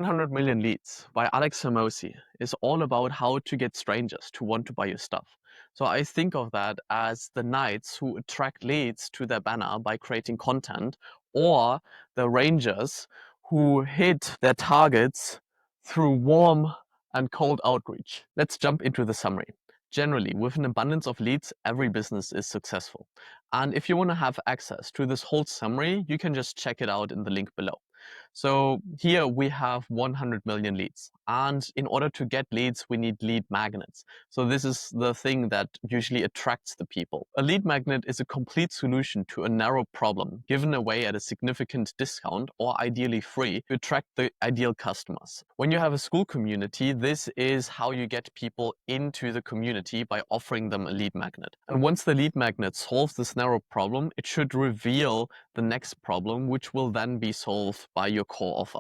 100 Million Leads by Alex Hormozi is all about how to get strangers to want to buy your stuff. So I think of that as the knights who attract leads to their banner by creating content, or the rangers who hit their targets through warm and cold outreach. Let's jump into the summary. Generally, with an abundance of leads, every business is successful. And if you want to have access to this whole summary, you can just check it out in the link below. So here we have 100 million leads. And in order to get leads, we need lead magnets. So this is the thing that usually attracts the people. A lead magnet is a complete solution to a narrow problem given away at a significant discount or ideally free to attract the ideal customers. When you have a school community, this is how you get people into the community by offering them a lead magnet. And once the lead magnet solves this narrow problem, it should reveal the next problem, which will then be solved by your core offer,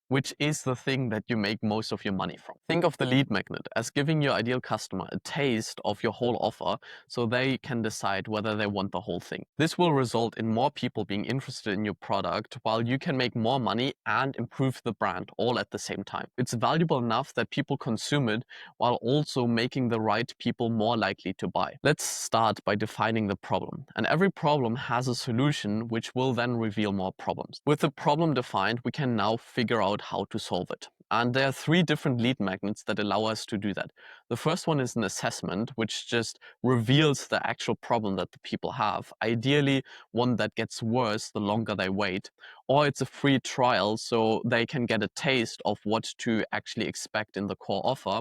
which is the thing that you make most of your money from. Think of the lead magnet as giving your ideal customer a taste of your whole offer so they can decide whether they want the whole thing. This will result in more people being interested in your product while you can make more money and improve the brand all at the same time. It's valuable enough that people consume it while also making the right people more likely to buy. Let's start by defining the problem. And every problem has a solution which will then reveal more problems. With the problem defined, we can now figure out how to solve it. And there are three different lead magnets that allow us to do that. The first one is an assessment, which just reveals the actual problem that the people have. Ideally, one that gets worse the longer they wait. Or it's a free trial, so they can get a taste of what to actually expect in the core offer.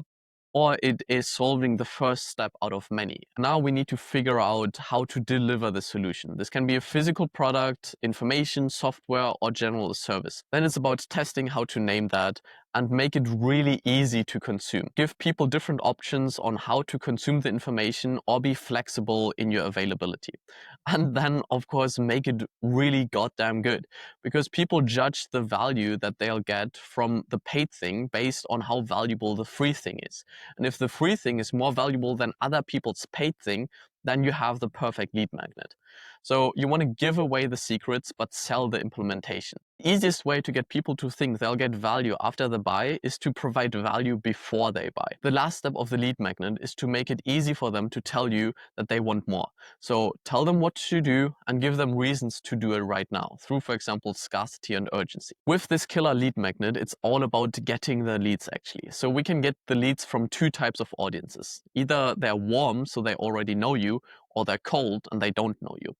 Or it is solving the first step out of many. Now we need to figure out how to deliver the solution. This can be a physical product, information, software, or general service. Then it's about testing how to name that and make it really easy to consume. Give people different options on how to consume the information or be flexible in your availability. And then, of course, make it really goddamn good, because people judge the value that they'll get from the paid thing based on how valuable the free thing is. And if the free thing is more valuable than other people's paid thing, then you have the perfect lead magnet. So you want to give away the secrets, but sell the implementation. The easiest way to get people to think they'll get value after the buy is to provide value before they buy. The last step of the lead magnet is to make it easy for them to tell you that they want more. So tell them what to do and give them reasons to do it right now through, for example, scarcity and urgency. With this killer lead magnet, it's all about getting the leads actually. So we can get the leads from two types of audiences. Either they're warm, so they already know you, or they're cold and they don't know you.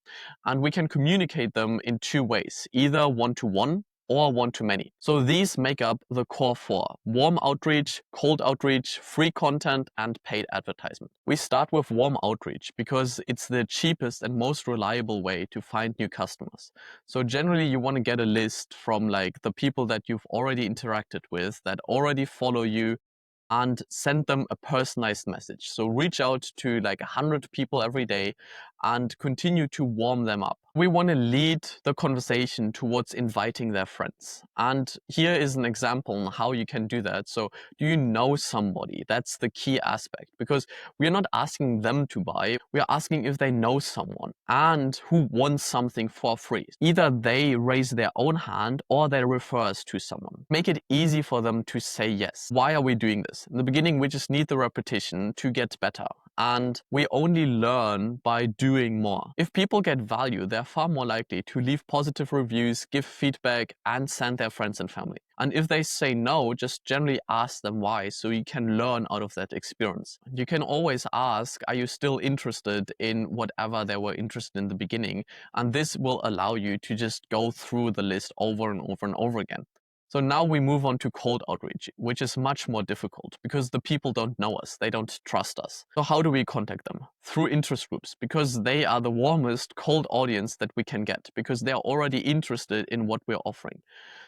And we can communicate them in two ways, either one-to-one or one-to-many. So these make up the core four: warm outreach, cold outreach, free content, and paid advertisement. We start with warm outreach because it's the cheapest and most reliable way to find new customers. So generally you want to get a list from like the people that you've already interacted with, that already follow you, and send them a personalized message. So reach out to like 100 people every day and continue to warm them up. We want to lead the conversation towards inviting their friends. And here is an example on how you can do that. So do you know somebody? That's the key aspect, because we're not asking them to buy. We're asking if they know someone and who wants something for free. Either they raise their own hand or they refer us to someone. Make it easy for them to say yes. Why are we doing this? In the beginning, we just need the repetition to get better. And we only learn by doing more. If people get value, they're far more likely to leave positive reviews, give feedback, and send their friends and family. And if they say no, just generally ask them why, so you can learn out of that experience. You can always ask, are you still interested in whatever they were interested in the beginning? And this will allow you to just go through the list over and over and over again. So now we move on to cold outreach, which is much more difficult because the people don't know us, they don't trust us. So how do we contact them? Through interest groups, because they are the warmest cold audience that we can get, because they are already interested in what we're offering.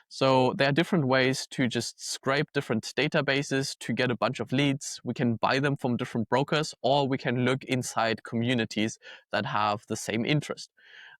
So there are different ways to just scrape different databases to get a bunch of leads. We can buy them from different brokers, or we can look inside communities that have the same interest.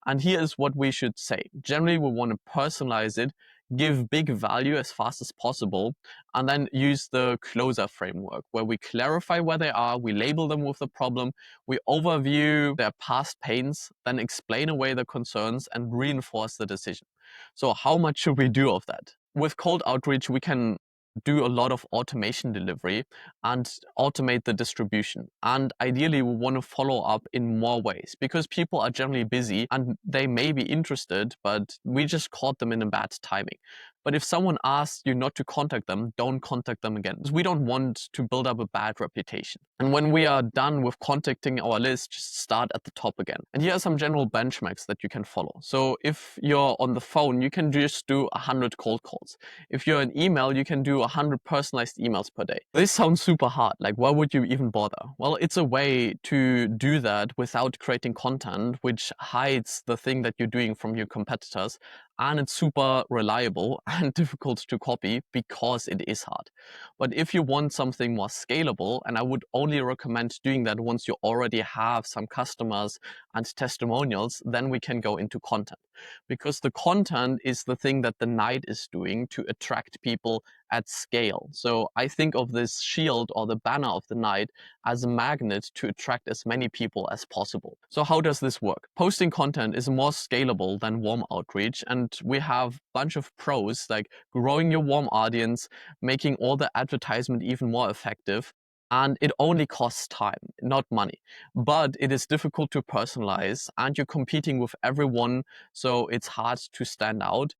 And here is what we should say. Generally, we want to personalize it, give big value as fast as possible, and then use the closer framework where we clarify where they are, we label them with the problem, we overview their past pains, then explain away the concerns and reinforce the decision. So how much should we do of that? With cold outreach, we can do a lot of automation delivery and automate the distribution. And ideally, we want to follow up in more ways because people are generally busy and they may be interested, but we just caught them in a bad timing. But if someone asks you not to contact them, don't contact them again. We don't want to build up a bad reputation. And when we are done with contacting our list, just start at the top again. And here are some general benchmarks that you can follow. So if you're on the phone, you can just do 100 cold calls. If you're an email, you can do 100 personalized emails per day. This sounds super hard. Like, why would you even bother? Well, it's a way to do that without creating content which hides the thing that you're doing from your competitors. And it's super reliable and difficult to copy because it is hard. But if you want something more scalable, and I would only recommend doing that once you already have some customers and testimonials, then we can go into content. Because the content is the thing that the Knight is doing to attract people at scale. So I think of this shield or the banner of the Knight as a magnet to attract as many people as possible. So how does this work? Posting content is more scalable than warm outreach, and we have a bunch of pros like growing your warm audience, making all the advertisement even more effective, and it only costs time, not money. But it is difficult to personalize, and you're competing with everyone, so it's hard to stand out.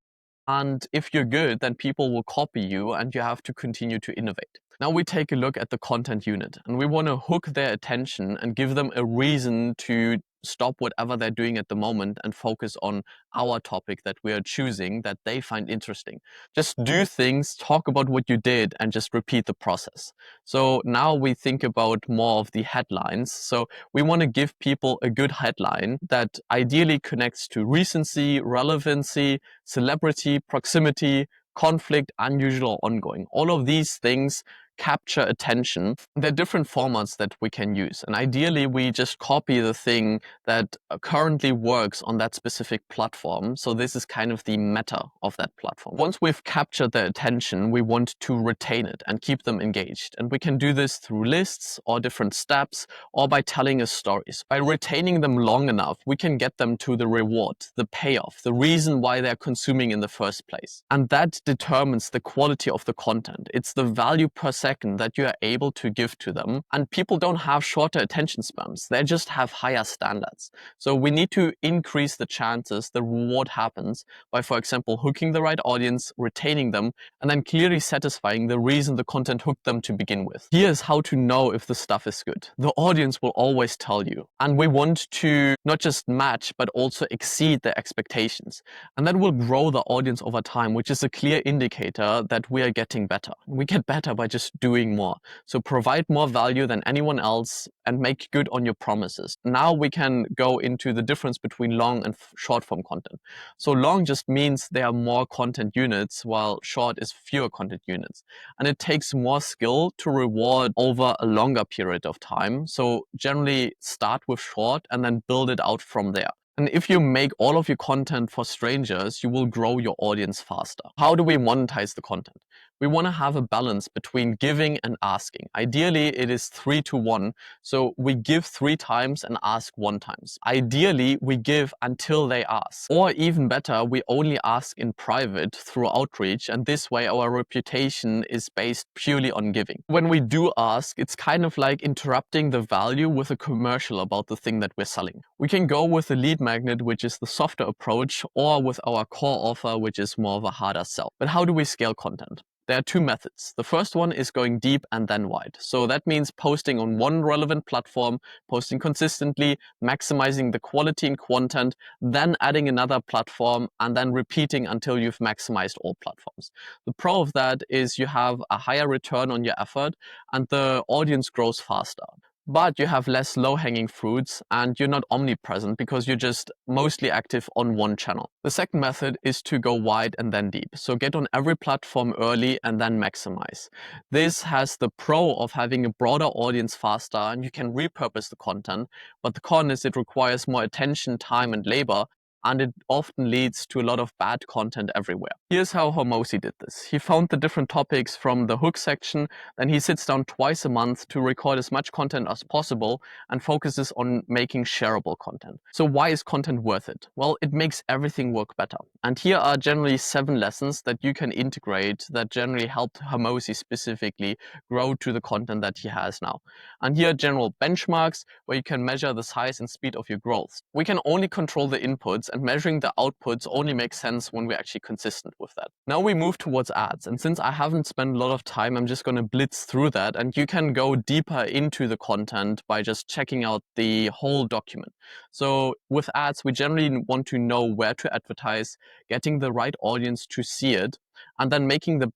And if you're good, then people will copy you and you have to continue to innovate. Now we take a look at the content unit and we want to hook their attention and give them a reason to stop whatever they're doing at the moment and focus on our topic that we are choosing that they find interesting. Just do things, talk about what you did, and just repeat the process. So now we think about more of the headlines. So we want to give people a good headline that ideally connects to recency, relevancy, celebrity, proximity, conflict, unusual, or ongoing. All of these things capture attention. There are different formats that we can use. And ideally, we just copy the thing that currently works on that specific platform. So this is kind of the meta of that platform. Once we've captured their attention, we want to retain it and keep them engaged. And we can do this through lists or different steps or by telling us stories. By retaining them long enough, we can get them to the reward, the payoff, the reason why they're consuming in the first place. And that determines the quality of the content. It's the value per second that you are able to give to them. And people don't have shorter attention spans. They just have higher standards. So we need to increase the chances the reward happens by, for example, hooking the right audience, retaining them, and then clearly satisfying the reason the content hooked them to begin with. Here's how to know if the stuff is good. The audience will always tell you. And we want to not just match, but also exceed their expectations. And that will grow the audience over time, which is a clear indicator that we are getting better. We get better by just doing more. So provide more value than anyone else and make good on your promises. Now we can go into the difference between long and short form content. So long just means there are more content units, while short is fewer content units. And it takes more skill to reward over a longer period of time. So generally start with short and then build it out from there. And if you make all of your content for strangers, you will grow your audience faster. How do we monetize the content? We want to have a balance between giving and asking. Ideally, it is 3-to-1. So we give 3 times and ask 1 times. Ideally, we give until they ask. Or even better, we only ask in private through outreach. And this way, our reputation is based purely on giving. When we do ask, it's kind of like interrupting the value with a commercial about the thing that we're selling. We can go with a lead magnet, which is the softer approach, or with our core offer, which is more of a harder sell. But how do we scale content? There are 2 methods. The first one is going deep and then wide. So that means posting on one relevant platform, posting consistently, maximizing the quality and content, then adding another platform, and then repeating until you've maximized all platforms. The pro of that is you have a higher return on your effort and the audience grows faster. But you have less low-hanging fruits and you're not omnipresent because you're just mostly active on one channel. The second method is to go wide and then deep. So get on every platform early and then maximize. This has the pro of having a broader audience faster and you can repurpose the content, but the con is it requires more attention, time, and labor. and it often leads to a lot of bad content everywhere. Here's how Hormozi did this. He found the different topics from the hook section, then he sits down twice a month to record as much content as possible and focuses on making shareable content. So why is content worth it? Well, it makes everything work better. And here are generally 7 lessons that you can integrate that generally helped Hormozi specifically grow to the content that he has now. And here are general benchmarks where you can measure the size and speed of your growth. We can only control the inputs, and measuring the outputs only makes sense when we're actually consistent with that. Now we move towards ads, and since I haven't spent a lot of time, I'm just going to blitz through that, and you can go deeper into the content by just checking out the whole document. So with ads, we generally want to know where to advertise, getting the right audience to see it, and then making the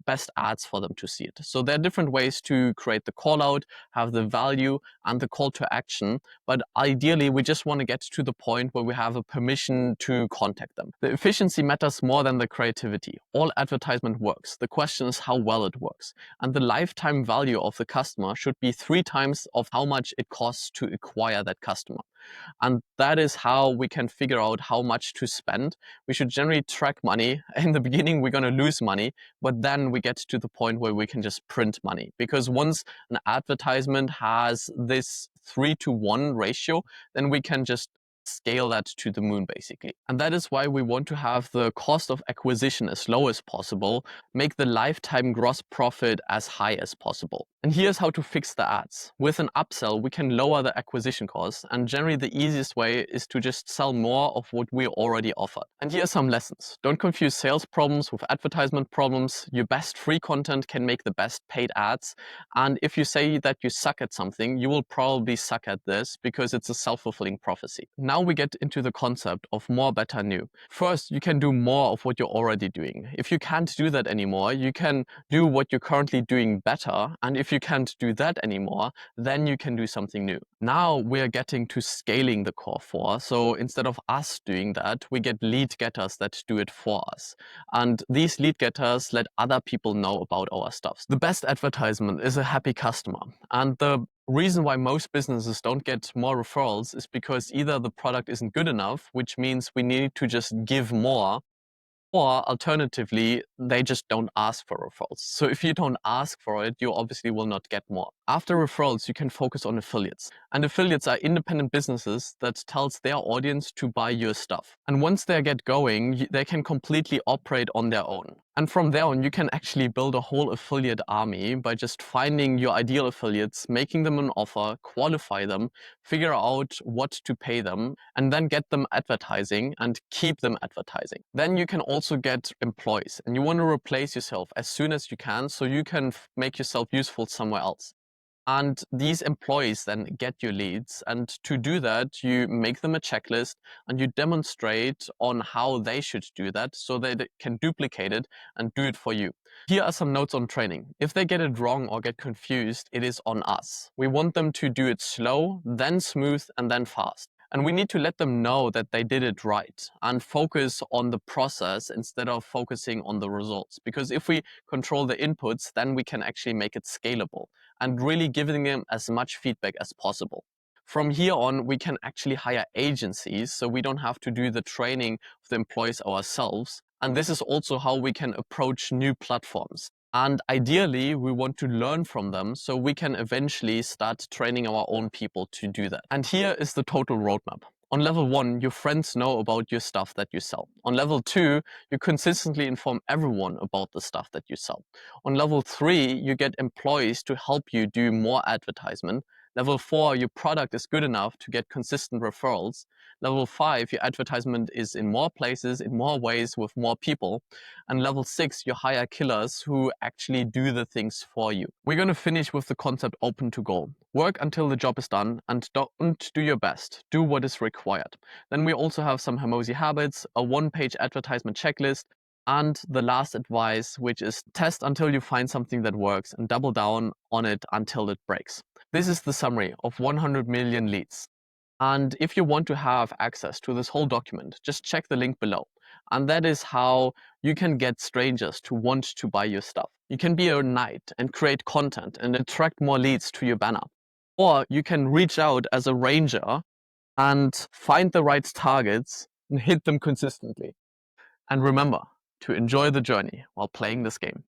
best ads for them to see it. So there are different ways to create the call out, have the value and the call to action. But ideally, we just want to get to the point where we have a permission to contact them. The efficiency matters more than the creativity. All advertisement works. The question is how well it works. And the lifetime value of the customer should be 3 times of how much it costs to acquire that customer. And that is how we can figure out how much to spend. We should generally track money. In the beginning, we're going to lose money, but then we get to the point where we can just print money. Because once an advertisement has this 3-to-1 ratio, then we can just scale that to the moon, basically. And that is why we want to have the cost of acquisition as low as possible, make the lifetime gross profit as high as possible. And here's how to fix the ads. With an upsell, we can lower the acquisition costs, and generally the easiest way is to just sell more of what we already offered. And here are some lessons. Don't confuse sales problems with advertisement problems. Your best free content can make the best paid ads. And if you say that you suck at something, you will probably suck at this because it's a self-fulfilling prophecy. Now we get into the concept of more, better, new. First, you can do more of what you're already doing. If you can't do that anymore, you can do what you're currently doing better. And if you can't do that anymore, then you can do something new. Now we're getting to scaling the core 4. So instead of us doing that, we get lead getters that do it for us. And these lead getters let other people know about our stuff. The best advertisement is a happy customer. And the reason why most businesses don't get more referrals is because either the product isn't good enough, which means we need to just give more, or alternatively, they just don't ask for referrals. So if you don't ask for it, you obviously will not get more. After referrals, you can focus on affiliates. And affiliates are independent businesses that tells their audience to buy your stuff. And once they get going, they can completely operate on their own. And from there on, you can actually build a whole affiliate army by just finding your ideal affiliates, making them an offer, qualify them, figure out what to pay them, and then get them advertising and keep them advertising. Then you can also get employees, and you want to replace yourself as soon as you can so you can make yourself useful somewhere else. And these employees then get your leads. And to do that, you make them a checklist and you demonstrate on how they should do that so they can duplicate it and do it for you. Here are some notes on training. If they get it wrong or get confused, it is on us. We want them to do it slow, then smooth, and then fast. And we need to let them know that they did it right and focus on the process instead of focusing on the results. Because if we control the inputs, then we can actually make it scalable and really giving them as much feedback as possible. From here on, we can actually hire agencies so we don't have to do the training of the employees ourselves. And this is also how we can approach new platforms. And ideally, we want to learn from them so we can eventually start training our own people to do that. And here is the total roadmap. On level 1, your friends know about your stuff that you sell. On level 2, you consistently inform everyone about the stuff that you sell. On level 3, you get employees to help you do more advertisement. Level 4, your product is good enough to get consistent referrals. Level 5, your advertisement is in more places, in more ways, with more people. And level 6, you hire killers who actually do the things for you. We're going to finish with the concept open to goal. Work until the job is done and don't do your best. Do what is required. Then we also have some Hormozi habits, a 1-page advertisement checklist, and the last advice, which is test until you find something that works and double down on it until it breaks. This is the summary of 100 million leads. And if you want to have access to this whole document, just check the link below. And that is how you can get strangers to want to buy your stuff. You can be a knight and create content and attract more leads to your banner. Or you can reach out as a ranger and find the right targets, and hit them consistently. And remember to enjoy the journey while playing this game.